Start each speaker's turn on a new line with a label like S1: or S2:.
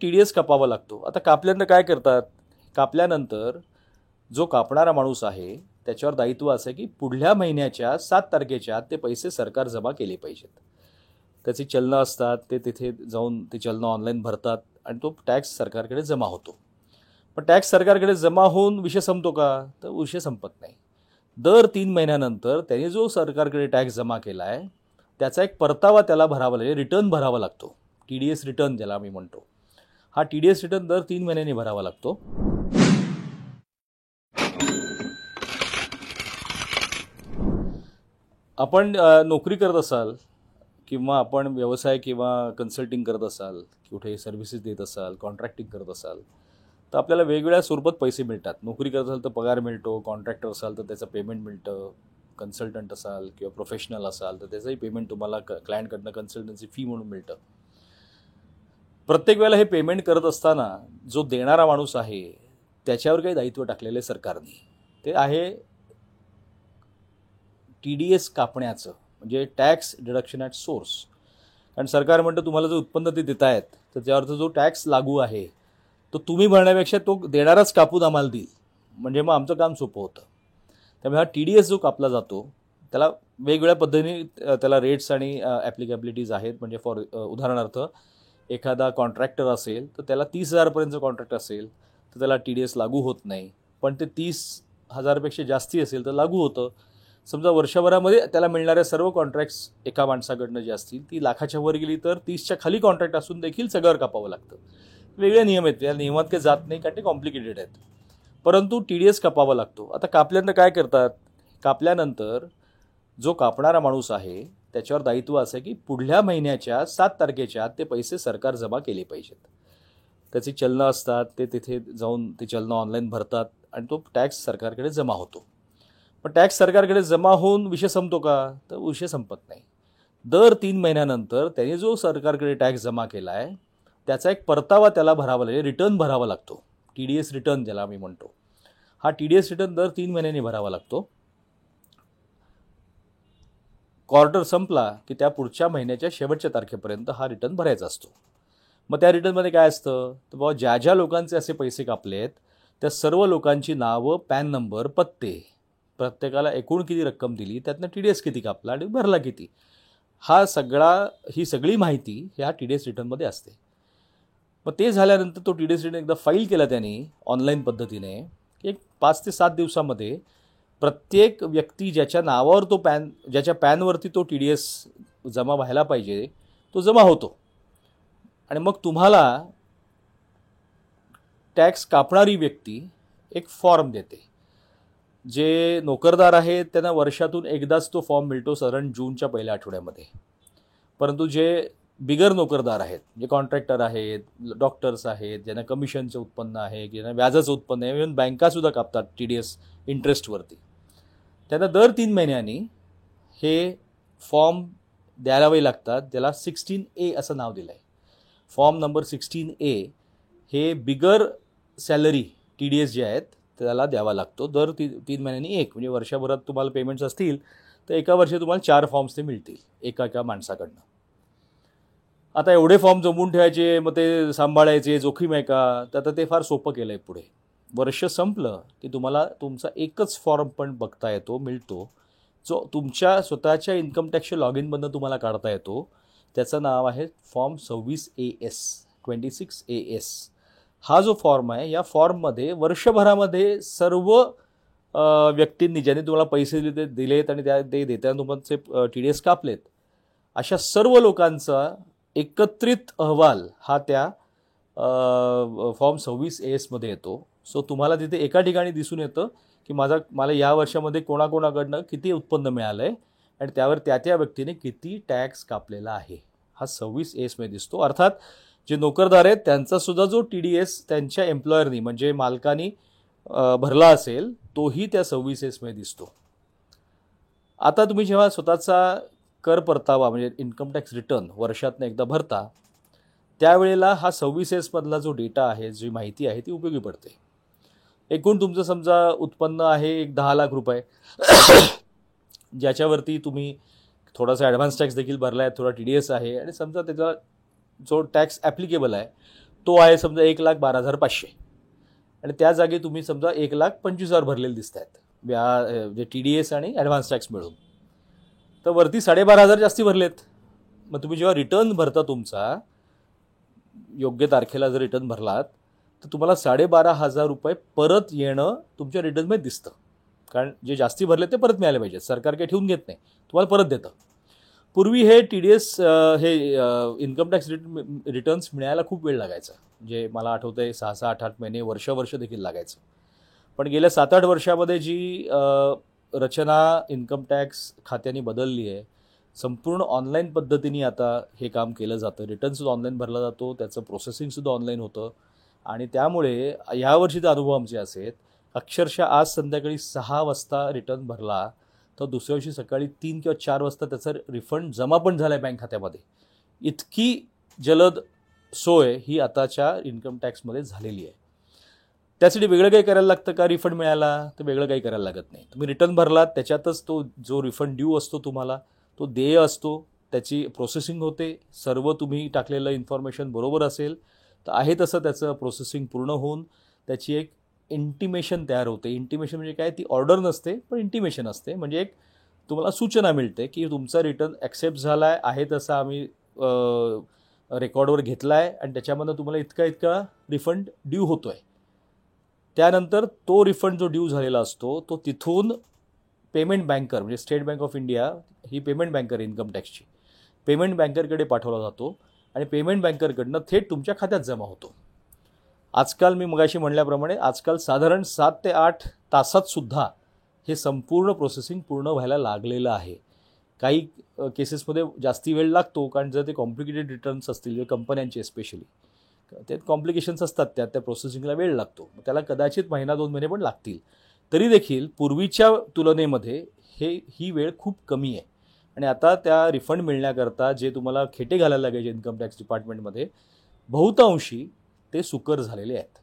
S1: TDS कापावा लागतो. आता कापल्यानंतर काय करतात, कापल्यानंतर जो कापणारा माणूस आहे त्याच्यावर दायित्व असं आहे की पुढल्या महिन्याच्या 7 तारखेच्या आत ते पैसे सरकार जमा केले पाहिजेत. त्याची चलनं असतात, ते तिथे जाऊन ते चलनं ऑनलाईन भरतात आणि तो टॅक्स सरकारकडे जमा होतो. पण टॅक्स सरकारकडे जमा होऊन विषय संपतो का, तर विषय संपत नाही. दर 3 महिन्यानंतर त्याने जो सरकारकडे टॅक्स जमा केला आहे त्याचा एक परतावा त्याला भरावा लागेल, रिटर्न भरावा लागतो. TDS रिटर्न ज्याला आम्ही म्हणतो. हा TDS रिटर्न दर 3 महिन्यांनी भरावा लागतो. आपण नोकरी करत असाल किंवा आपण व्यवसाय किंवा कन्सल्टिंग करत असाल, कुठे सर्व्हिसेस देत असाल, कॉन्ट्रॅक्टिंग करत असाल, तर आपल्याला वेगवेगळ्या स्वरूपात पैसे मिळतात. नोकरी करत असाल तर पगार मिळतो, कॉन्ट्रॅक्टर असाल तर त्याचं पेमेंट मिळतं, कन्सल्टंट असाल किंवा प्रोफेशनल असाल तर त्याचंही पेमेंट तुम्हाला क्लायंटकडनं कन्सल्टन्सी फी म्हणून मिळतं. प्रत्येक वेळेला हे पेमेंट करत असताना जो देणारा माणूस आहे त्याच्यावर काही दायित्व टाकलेले सरकारने, ते आहे TDS कापण्याचं, म्हणजे टॅक्स डिडक्शन ॲट सोर्स. कारण सरकार म्हणतं तुम्हाला जो उत्पन्न ते देत आहेत तर त्यावरचा जो टॅक्स लागू आहे तो तुम्ही भरण्यापेक्षा तो देणाराच कापून आम्हाला देईल, म्हणजे मग आमचं काम सोपं होतं. त्यामुळे हा TDS जो कापला जातो त्याला वेगवेगळ्या पद्धतीने त्याला रेट्स आणि ॲप्लिकेबिलिटीज आहेत. म्हणजे उदाहरणार्थ एखादा कॉन्ट्रॅक्टर असेल तर त्याला 30,000पर्यंतचं कॉन्ट्रॅक्ट असेल तर त्याला TDS लागू होत नाही, पण ते 30,000पेक्षा जास्ती असेल तर लागू होतं. समजा वर्षभरामध्ये त्याला मिळणाऱ्या सर्व कॉन्ट्रॅक्ट्स एका माणसाकडनं जे असतील ती लाखाच्या वर गेली तर 30च्या खाली कॉन्ट्रॅक्ट असून देखील सगळ्यावर कापावं लागतं. वेगळे नियम आहेत, या नियमात काही जात नाही कारण ते कॉम्प्लिकेटेड आहेत, परंतु TDS कापावा लागतो. आता कापल्यानंतर काय करतात, कापल्यानंतर जो कापणारा माणूस आहे त्याच्यावर दायित्व असं आहे की पुढल्या महिन्याच्या 7 तारखेच्या आत ते पैसे सरकार जमा केले पाहिजेत. त्याची चलनं असतात, ते तिथे जाऊन ते चलनं ऑनलाईन भरतात आणि तो टॅक्स सरकारकडे जमा होतो. पण टॅक्स सरकारकडे जमा होऊन विषय संपतो का, तर विषय संपत नाही. दर 3 महिन्यानंतर त्याने जो सरकारकडे टॅक्स जमा केला आहे त्याचा एक परतावा त्याला भरावा लागेल, रिटर्न भरावा लागतो. TDS रिटर्न ज्याला आम्ही म्हणतो. हा TDS रिटर्न दर 3 महिन्यांनी भरावा लागतो. क्वार्टर संपला की त्या पुढच्या महिन्याच्या शेवटच्या तारखेपर्यंत हा रिटर्न भरायचा असतो. मग त्या रिटर्नमध्ये काय असतं, तर बाबा ज्या ज्या लोकांचे असे पैसे कापले आहेत त्या सर्व लोकांची नावं, पॅन नंबर, पत्ते, प्रत्येकाला एकूण किती रक्कम दिली, त्यातनं TDS किती कापला आणि भरला किती, ही सगळी माहिती ह्या TDS रिटर्नमध्ये असते. मग ते झाल्यानंतर तो TDS रिटर्न एकदा फाईल केला त्यांनी ऑनलाईन पद्धतीने, एक 5 ते 7 दिवसामध्ये प्रत्येक व्यक्ती ज्याच्या नावावर तो ज्याच्या पॅनवरती तो TDS जमा व्हायला पाहिजे तो जमा होतो. आणि मग तुम्हाला टॅक्स कापणारी व्यक्ती एक फॉर्म देते. जे नोकरदार आहेत त्यांना वर्षातून एकदाच तो फॉर्म मिळतो, साधारण जूनच्या पहिल्या आठवड्यामध्ये. परंतु जे बिगर नोकरदार आहेत, जे कॉन्ट्रॅक्टर आहेत, डॉक्टर्स आहेत, ज्यांना कमिशनचं उत्पन्न आहे, ज्यांना व्याजाचं उत्पन्न आहे, इव्हन बँकासुद्धा कापतात TDS इंटरेस्टवरती, त्यांना दर 3 महिन्यांनी हे फॉर्म द्यावे लागतात. ज्याला 16A असं नाव दिलं आहे. फॉर्म नंबर 16A हे बिगर सॅलरी TDS जे आहेत त्याला द्यावा लागतो. दर 3 महिन्यांनी एक, म्हणजे वर्षभरात तुम्हाला पेमेंट्स असतील तर एका वर्षी तुम्हाला 4 फॉर्म्स ते मिळतील एका माणसाकडनं. आता एवढे फॉर्म जमवून ठेवायचे, मग ते सांभाळायचे, जोखीम आहे का, तर आता ते फार सोपं केलं आहे. पुढे वर्ष संपलं की तुम्हाला तुमचा एकच फॉर्म पण बघता येतो, मिळतो, जो तुमच्या स्वतःच्या इन्कम टॅक्सच्या लॉग इनमधनं तुम्हाला काढता येतो. त्याचं नाव आहे फॉर्म 26AS. हा जो फॉर्म आहे या फॉर्ममध्ये वर्षभरामध्ये सर्व व्यक्तींनी ज्यांनी तुम्हाला पैसे दिलेत आणि ते देताना तुमचे TDS कापलेत अशा सर्व लोकांचा एकत्रित अहवाल हा त्या फॉर्म 26AS मध्ये येतो. सो तुम्हाला तिथे एका ठिकाणी दिसून येतं की मला या वर्षामध्ये कोणाकोणाकडनं किती उत्पन्न मिळालं आहे आणि त्यावर त्या व्यक्तीने किती टॅक्स कापलेला आहे, हा 26AS मध्ये दिसतो. अर्थात जे नोकरदार आहेत त्यांचासुद्धा जो TDS त्यांच्या एम्प्लॉयरनी म्हणजे मालकानी भरला असेल तोही त्या 26AS मध्ये दिसतो. आता तुम्ही जेव्हा स्वतःचा कर परतावा म्हणजे इन्कम टॅक्स रिटर्न वर्षातनं एकदा भरता त्यावेळेला हा 26AS मधला जो डेटा आहे, जी माहिती आहे ती उपयोगी पडते. एकूण तुमचं समजा उत्पन्न आहे एक 10 लाख रुपये, ज्याच्यावरती तुम्ही थोडासा ॲडव्हान्स टॅक्स देखील भरला आहे, थोडा TDS आहे आणि समजा त्याचा जो टॅक्स ॲप्लिकेबल आहे तो आहे समजा 1,12,500 आणि त्या जागी तुम्ही समजा 1,25,000 भरलेले दिसत आहेत जे TDS आणि ॲडव्हान्स टॅक्स मिळून, तर वरती 12,500 जास्ती भरलेत. मग तुम्ही जेव्हा रिटर्न भरता तुमचा योग्य तारखेला जर रिटर्न भरलात तर तुम्हाला 12,500 रुपये परत येणं तुमच्या रिटर्नमध्ये दिसतं. कारण जे जास्ती भरले ते परत मिळाले पाहिजेत. सरकार काही ठेवून घेत नाही, तुम्हाला परत देतं. पूर्वी हे TDS हे इन्कम टॅक्स रिटर्न्स मिळायला खूप वेळ लागायचा. म्हणजे मला आठवतं आहे 6-6, 8-8 महिने, वर्ष देखील लागायचं. पण गेल्या 7-8 वर्षामध्ये जी रचना इन्कम टॅक्स खात्याने बदलली आहे, संपूर्ण ऑनलाईन पद्धतीने आता हे काम केलं जातं. रिटर्नसुद्धा ऑनलाईन भरला जातो, त्याचं प्रोसेसिंगसुद्धा ऑनलाईन होतं. आणि त्यामुळे यावर्षीचे अनुभव आमचे असेल, अक्षरशः आज संध्याकाळी 6 वाजता रिटर्न भरला तर दुसऱ्या दिवशी सकाळी 3 किंवा 4 वाजता त्याचा रिफंड जमा पण झाला आहे बँक खात्यामध्ये. इतकी जलद सोय ही आताच्या इन्कम टॅक्समध्ये झालेली आहे. त्यासाठी वेगळं काही करायला लागतं का? रिफंड मिळाला तर वेगळं काही करायला लागत नाही. तुम्ही रिटर्न भरलात त्याच्यातच तो जो रिफंड ड्यू असतो तुम्हाला, तो देय असतो, त्याची प्रोसेसिंग होते. सर्व तुम्ही टाकलेलं इन्फॉर्मेशन बरोबर असेल तर आहे तसं त्याचं प्रोसेसिंग पूर्ण होऊन त्याची एक इंटिमेशन तयार होते. इंटिमेशन म्हणजे काय? ती ऑर्डर नसते पण इंटिमेशन असते. म्हणजे एक तुम्हाला सूचना मिळते की तुमचा रिटर्न ॲक्सेप्ट झाला आहे तसा आम्ही रेकॉर्डवर घेतला आहे आणि त्याच्यामधून तुम्हाला इतका रिफंड ड्यू होतो आहे. त्यानंतर तो रिफंड जो ड्यू झालेला असतो तो तिथून पेमेंट बँकर म्हणजे state bank of India he payment banker income टॅक्सची पेमेंट बँकरकडे पाठवला जातो आणि पेमेंट बँकरकडनं थेट तुमच्या खात्यात जमा होतो. आजकाल मी मगाशी म्हणल्याप्रमाणे आजकाल साधारण 7 ते 8 तासात सुद्धा हे संपूर्ण प्रोसेसिंग पूर्ण व्हायला लागलेलं आहे. काही केसेसमध्ये जास्ती वेळ लागतो कारण जर ते कॉम्प्लिकेटेड रिटर्न्स असतील जे कंपन्यांचे स्पेशली ते कॉम्प्लिकेशन्स असतात त्या प्रोसेसिंगला वेळ लागतो. त्याला कदाचित 1-2 महिने पण लागतील. तरी देखील पूर्वीच्या तुलनेमध्ये ही वेळ खूप कमी आहे. आणि आता त्या रिफंड मिळण्याकरता जे तुम्हाला खेटे घालायला लागायचे इन्कम टॅक्स डिपार्टमेंटमध्ये बहुतांशी ते सुकर झालेले आहेत.